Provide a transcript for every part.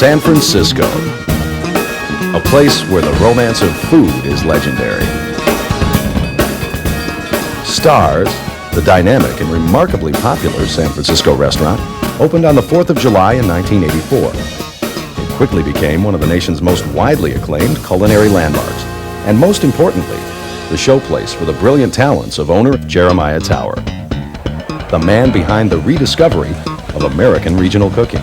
San Francisco, a place where the romance of food is legendary. Stars, the dynamic and remarkably popular San Francisco restaurant, opened on the 4th of July in 1984. It quickly became one of the nation's most widely acclaimed culinary landmarks, and most importantly, the showplace for the brilliant talents of owner Jeremiah Tower, the man behind the rediscovery of American regional cooking.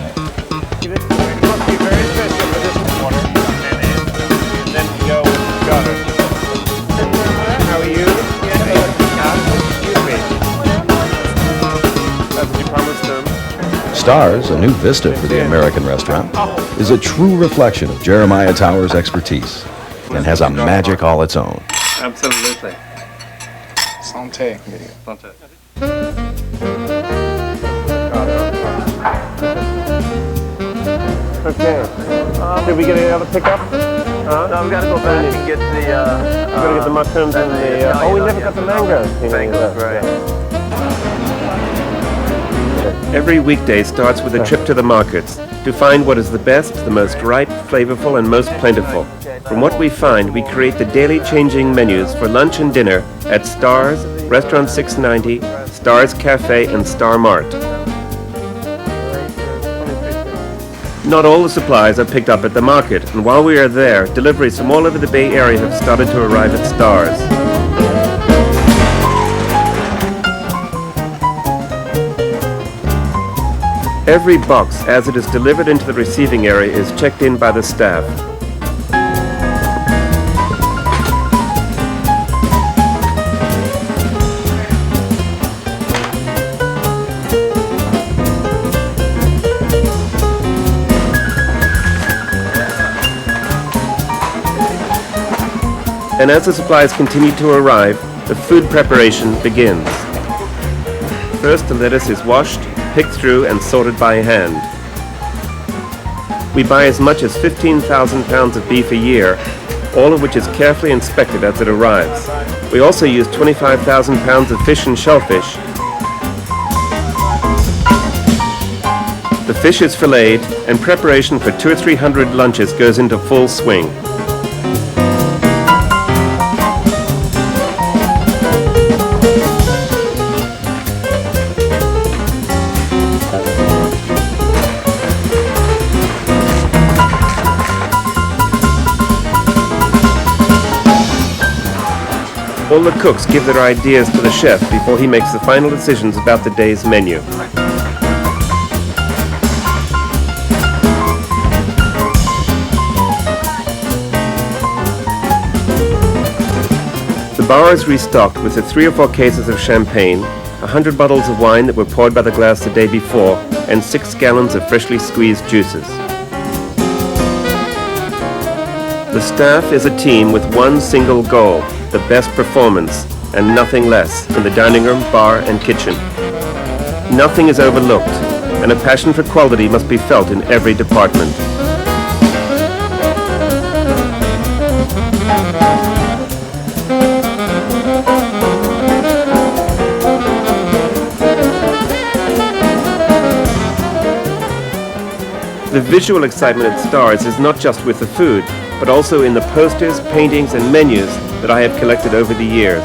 Stars, a new vista for the American restaurant, is a true reflection of Jeremiah Tower's expertise and has a magic all its own. Absolutely. Santé. Santé. Okay. Did we get any other pickup? No, we gotta go back and get the. We gotta get the mushrooms and the. Oh, we never got the mangoes. Mangoes, right. Every weekday starts with a trip to the markets to find what is the best, the most ripe, flavorful, and most plentiful. From what we find, we create the daily changing menus for lunch and dinner at Stars, Restaurant 690, Stars Cafe, and Star Mart. Not all the supplies are picked up at the market, and while we are there, deliveries from all over the Bay Area have started to arrive at Stars. Every box, as it is delivered into the receiving area, is checked in by the staff. And as the supplies continue to arrive, the food preparation begins. First, the lettuce is washed, picked through, and sorted by hand. We buy as much as 15,000 pounds of beef a year, all of which is carefully inspected as it arrives. We also use 25,000 pounds of fish and shellfish. The fish is filleted, and preparation for 200 or 300 lunches goes into full swing. All the cooks give their ideas to the chef before he makes the final decisions about the day's menu. The bar is restocked with the 3 or 4 cases of champagne, 100 bottles of wine that were poured by the glass the day before, and 6 gallons of freshly squeezed juices. The staff is a team with one single goal: the best performance, and nothing less, in the dining room, bar, and kitchen. Nothing is overlooked, and a passion for quality must be felt in every department. The visual excitement at Stars is not just with the food, but also in the posters, paintings, and menus that I have collected over the years.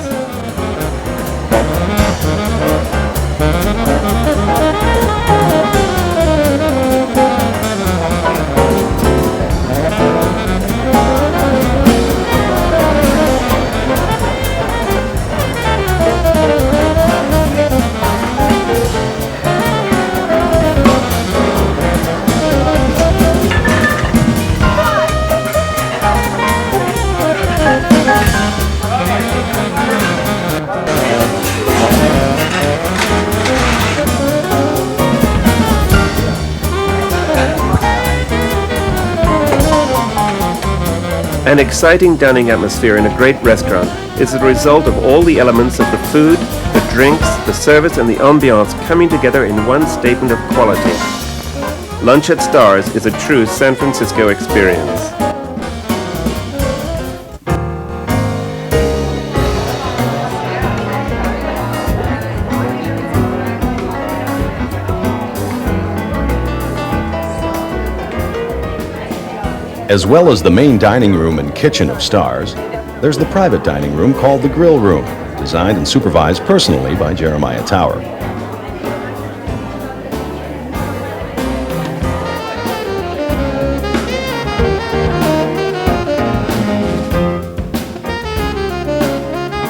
An exciting dining atmosphere in a great restaurant is the result of all the elements of the food, the drinks, the service, and the ambiance coming together in one statement of quality. Lunch at Stars is a true San Francisco experience. As well as the main dining room and kitchen of Stars, there's the private dining room called the Grill Room, designed and supervised personally by Jeremiah Tower.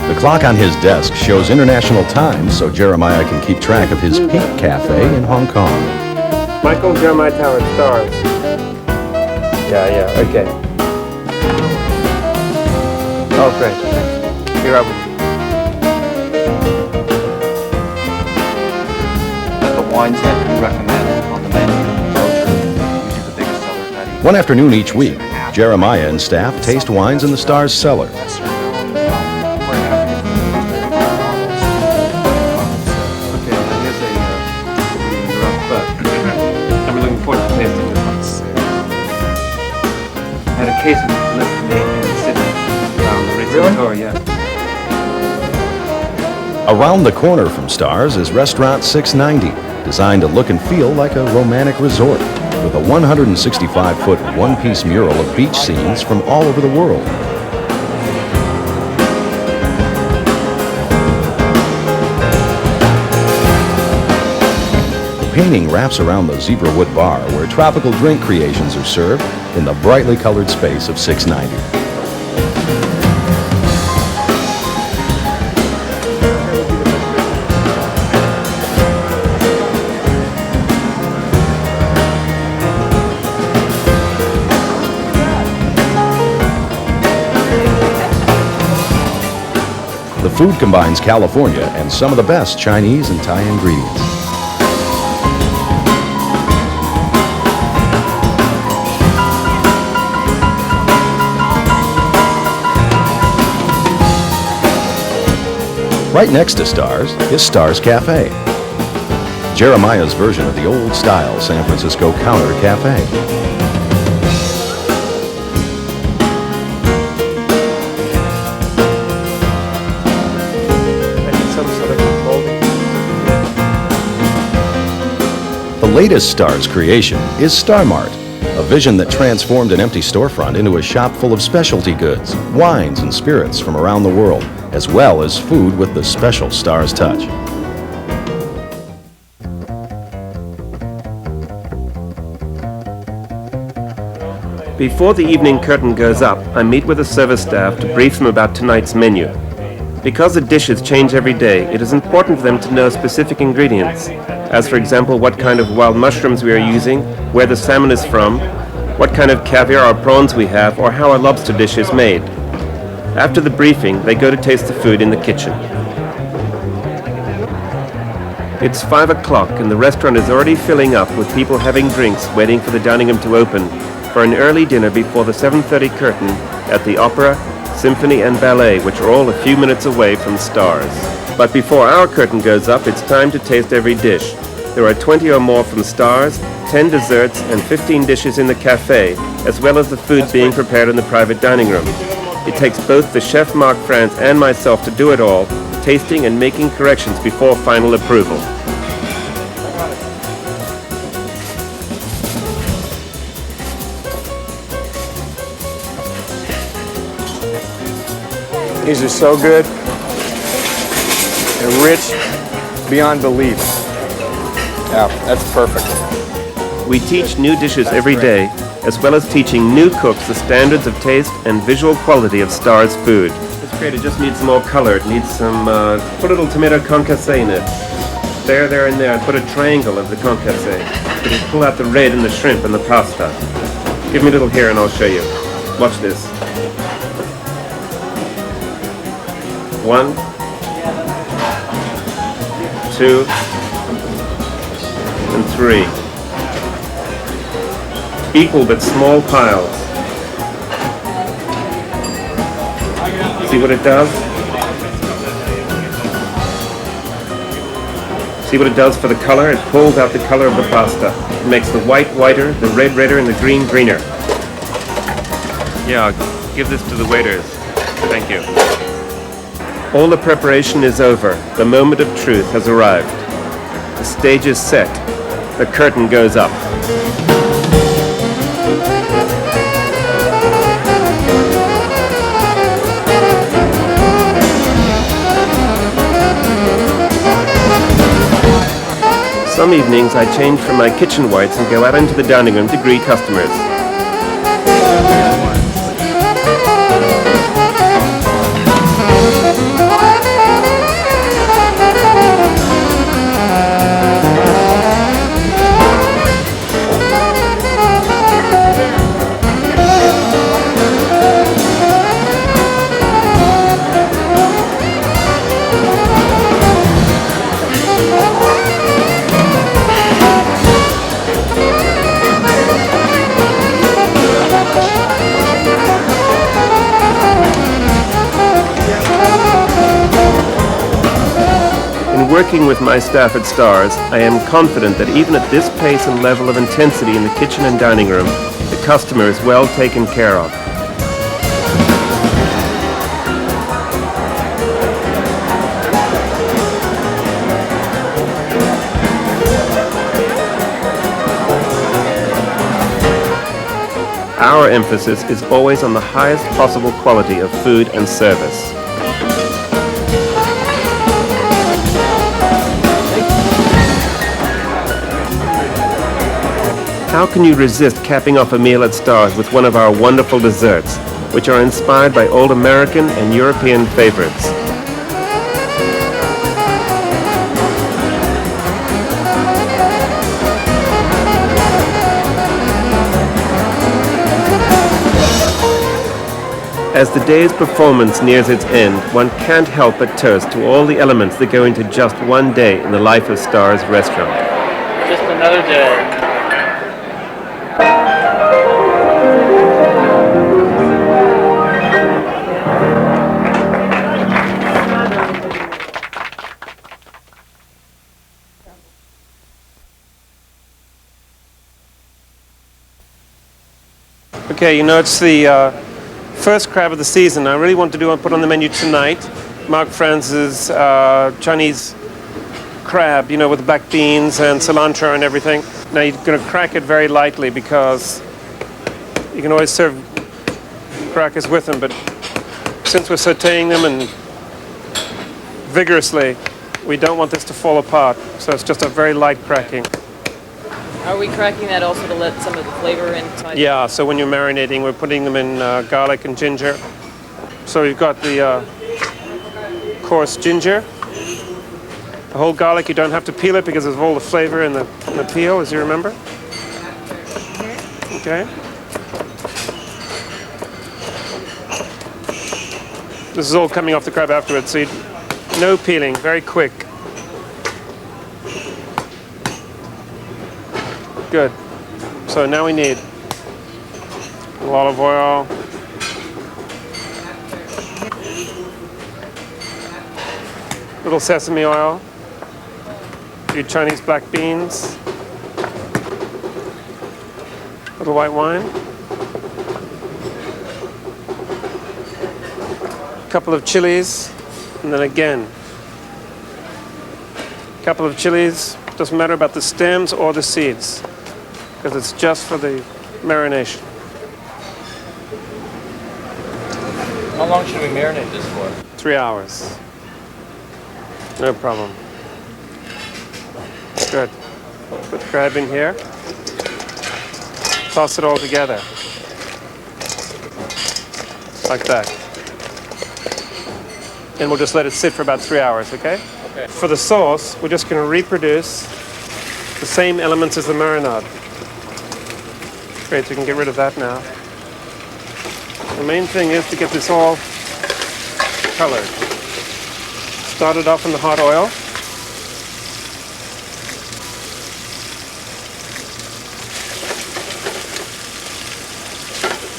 The clock on his desk shows international time, so Jeremiah can keep track of his Peak Cafe in Hong Kong. Michael Jeremiah Tower, Stars. Yeah, okay. Oh, great. Thanks. Here I will. The wines that you recommend on the menu, those are usually the biggest sellers that eat. One afternoon each week, Jeremiah and staff taste wines in the Stars cellar. Case of left in Sydney, the Ritz Tower, yeah. Around the corner from Stars is Restaurant 690, designed to look and feel like a romantic resort, with a 165-foot one-piece mural of beach scenes from all over the world. The painting wraps around the zebra wood bar, where tropical drink creations are served in the brightly colored space of 690. The food combines California and some of the best Chinese and Thai ingredients. Right next to Stars is Stars Cafe, Jeremiah's version of the old-style San Francisco counter cafe. The latest Stars creation is Star Mart, a vision that transformed an empty storefront into a shop full of specialty goods, wines, and spirits from around the world, as well as food with the special Stars touch. Before the evening curtain goes up, I meet with the service staff to brief them about tonight's menu. Because the dishes change every day, it is important for them to know specific ingredients, as for example what kind of wild mushrooms we are using, where the salmon is from, what kind of caviar or prawns we have, or how our lobster dish is made. After the briefing, they go to taste the food in the kitchen. It's 5 o'clock and the restaurant is already filling up with people having drinks waiting for the dining room to open for an early dinner before the 7:30 curtain at the Opera, Symphony and Ballet, which are all a few minutes away from Stars. But before our curtain goes up, it's time to taste every dish. There are 20 or more from Stars, 10 desserts and 15 dishes in the cafe, as well as the food being prepared in the private dining room. It takes both the chef Mark France and myself to do it all, tasting and making corrections before final approval. These are so good. They're rich beyond belief. Yeah, that's perfect. We teach new dishes every day, as well as teaching new cooks the standards of taste and visual quality of Stars food. This crate just needs more color. It needs some, put a little tomato concasse in it. There, and there. I put a triangle of the concasse. It'll pull out the red and the shrimp and the pasta. Give me a little here and I'll show you. Watch this. 1, 2, and 3. Equal but small piles. See what it does? See what it does for the color? It pulls out the color of the pasta. It makes the white whiter, the red redder, and the green greener. Yeah, I'll give this to the waiters. Thank you. All the preparation is over. The moment of truth has arrived. The stage is set. The curtain goes up. some evenings I change from my kitchen whites and go out into the dining room to greet customers. In working with my staff at Stars, I am confident that even at this pace and level of intensity in the kitchen and dining room, the customer is well taken care of. Our emphasis is always on the highest possible quality of food and service. How can you resist capping off a meal at Stars with one of our wonderful desserts, which are inspired by old American and European favorites? As the day's performance nears its end, one can't help but toast to all the elements that go into just one day in the life of Stars Restaurant. Just another day. Okay, you know, it's the first crab of the season. I really want to put on the menu tonight Mark Franz's Chinese crab, you know, with black beans and cilantro and everything. Now you're going to crack it very lightly because you can always serve crackers with them, but since we're sauteing them and vigorously, we don't want this to fall apart. So it's just a very light cracking. Are we cracking that also to let some of the flavor inside? Yeah, so when you're marinating, we're putting them in garlic and ginger. So we've got the coarse ginger. The whole garlic, you don't have to peel it because of all the flavor in the peel, as you remember. Okay. This is all coming off the crab afterwards, so no peeling, very quick. Good. So now we need olive oil, little sesame oil, a few Chinese black beans, little white wine, a couple of chilies, and then again, a couple of chilies. Doesn't matter about the stems or the seeds, because it's just for the marination. How long should we marinate this for? 3 hours. No problem. Good. Put the crab in here. Toss it all together. Like that. And we'll just let it sit for about 3 hours, okay? Okay. For the sauce, we're just going to reproduce the same elements as the marinade. Great, we can get rid of that now. The main thing is to get this all colored. Start it off in the hot oil.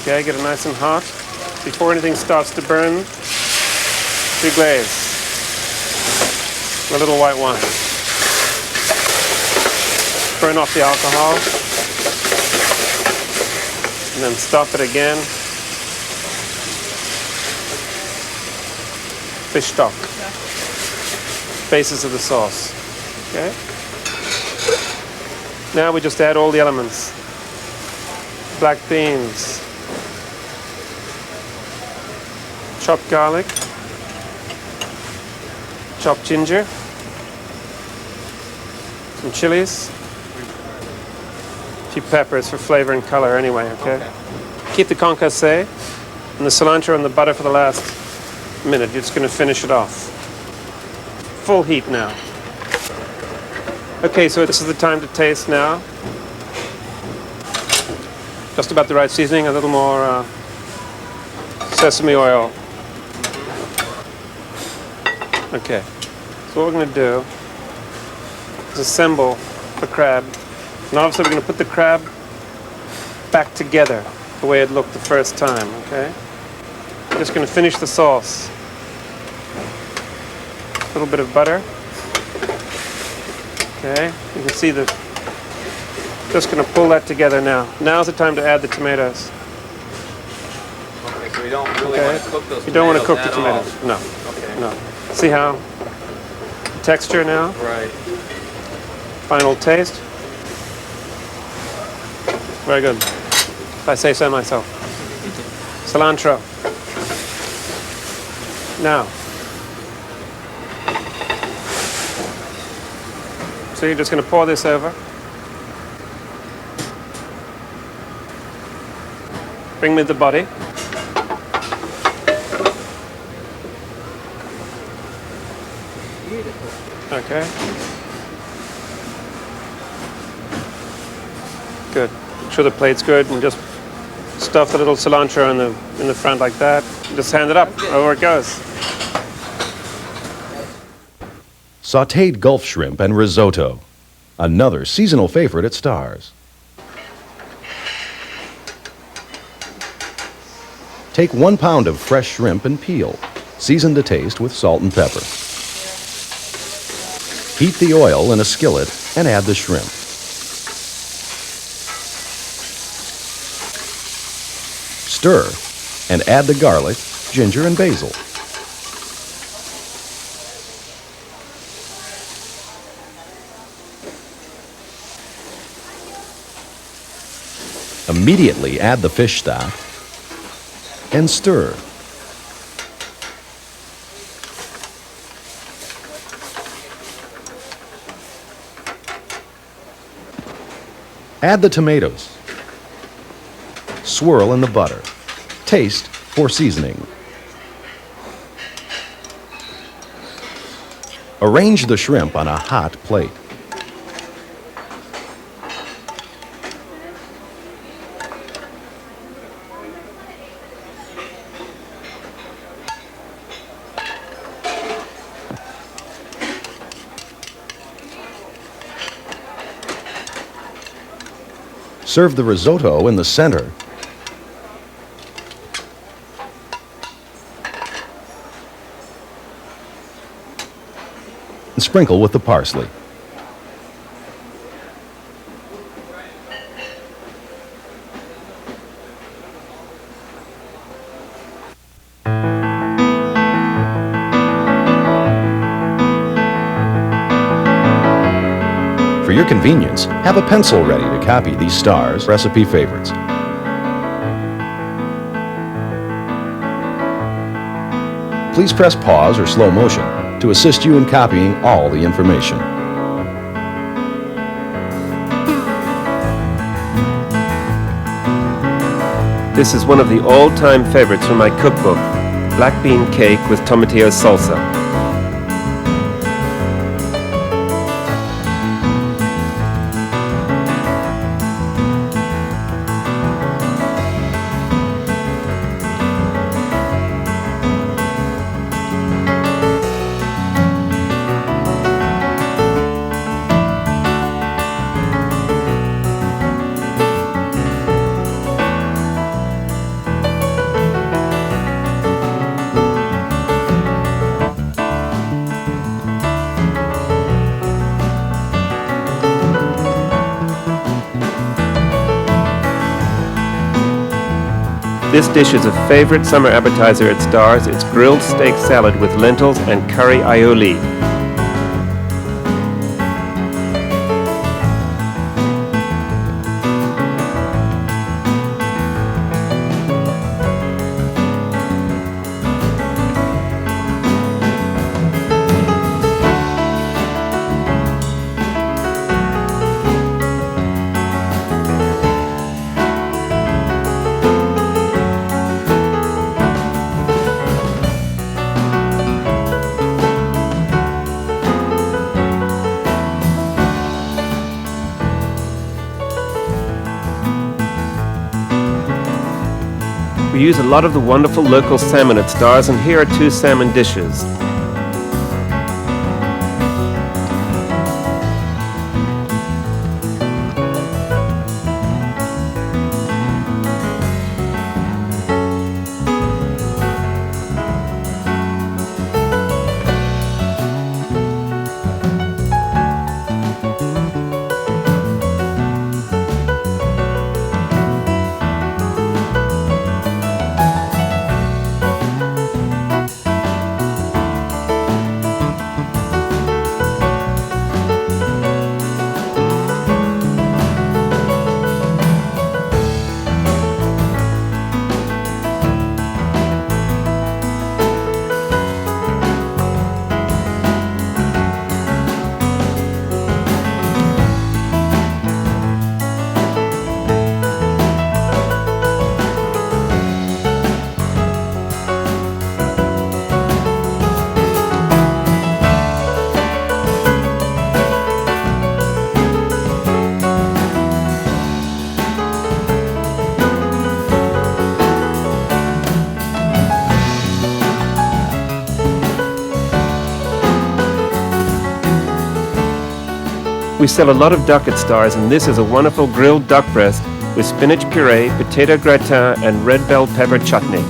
Okay, get it nice and hot. Before anything starts to burn, deglaze. A little white wine. Burn off the alcohol. And then stop it again. Fish stock. Basis of the sauce. Okay? Now we just add all the elements. Black beans. Chopped garlic. Chopped ginger. Some chilies. A few peppers for flavor and color anyway, okay? Keep the concassé and the cilantro and the butter for the last minute. You're just going to finish it off. Full heat now. Okay, so this is the time to taste now. Just about the right seasoning, a little more sesame oil. Okay, so what we're going to do is assemble the crab. And obviously we're going to put the crab back together the way it looked the first time, okay? I'm just going to finish the sauce. A little bit of butter. Okay, you can see just going to pull that together now. Now's the time to add the tomatoes. Okay, so we don't really want to cook those tomatoes. You don't want to cook the at all. tomatoes. No. Okay. No. See how texture now? Right. Final taste. Very good. If I say so myself. Cilantro. Now. So you're just going to pour this over. Bring me the body. Okay. Good. Make sure the plate's good and just stuff the little cilantro in the front like that. Just hand it up. Over it goes. Sautéed Gulf shrimp and risotto, another seasonal favorite at Star's. Take 1 pound of fresh shrimp and peel, season to taste with salt and pepper. Heat the oil in a skillet and add the shrimp. Stir and add the garlic, ginger, and basil. Immediately add the fish stock and stir. Add the tomatoes. Swirl in the butter. Taste for seasoning. Arrange the shrimp on a hot plate. Serve the risotto in the center. And sprinkle with the parsley. For your convenience, have a pencil ready to copy these Star's recipe favorites. Please press pause or slow motion to assist you in copying all the information. This is one of the all-time favorites from my cookbook, black bean cake with tomatillo salsa. This dish is a favorite summer appetizer at Star's. It's grilled steak salad with lentils and curry aioli. We use a lot of the wonderful local salmon at Stars, and here are 2 salmon dishes. We sell a lot of duck at Stars, and this is a wonderful grilled duck breast with spinach puree, potato gratin, and red bell pepper chutney.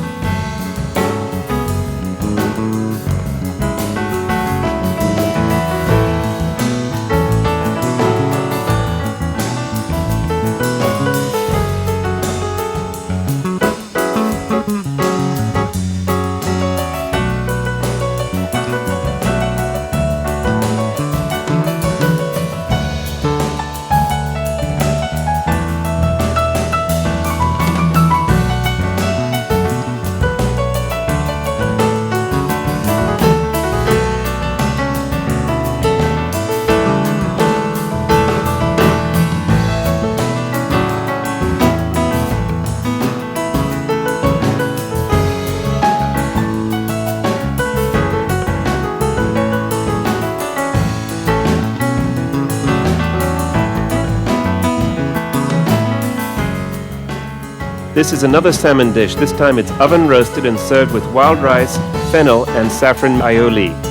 This is another salmon dish. This time it's oven roasted and served with wild rice, fennel, and saffron aioli.